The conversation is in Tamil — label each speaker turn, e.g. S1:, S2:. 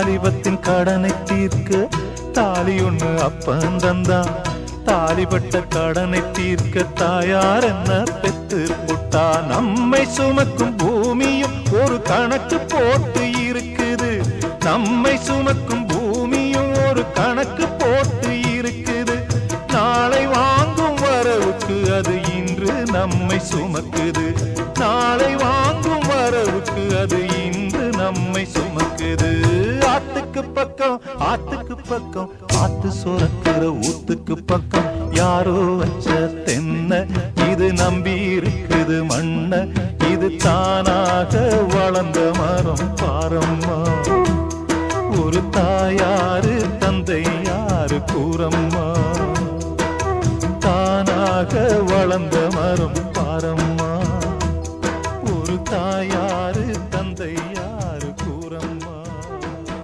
S1: வாலிபத்தின் கடனை தீர்க்க தாலி ஒண்ணு அப்பன் தந்தான். தாலிபட்ட கடனை தீர்க்க தாயார் என்ன பெத்து புட்டா. நம்மை சுமக்கும் பூமியும் ஒரு கணக்கு போட்டு இருக்குது. நம்மை சுமக்கும் பூமியும் ஒரு கணக்கு போட்டு இருக்குது. நாளை வாங்கும் வரவுக்கு அது இன்று நம்மை சுமக்குது. நாளை வாங்கும் வரவுக்கு அது இன்று நம்மை சுமக்குது. ஆத்துக்கு பக்கம் ஆத்துக்கு பக்கம் ஆத்து சுரக்கிற ஊத்துக்கு பக்கம் யாரோ வச்ச தென்ன இது நம்பி இருக்குது மண்ண. இது தானாக வளர்ந்த மரம் பாரம்மா. ஒரு தாயாரு தந்தை யாரு கூறம்மா. தானாக வளர்ந்த மரம் பாரம்மா. ஒரு தாயாரு தந்தை யாரு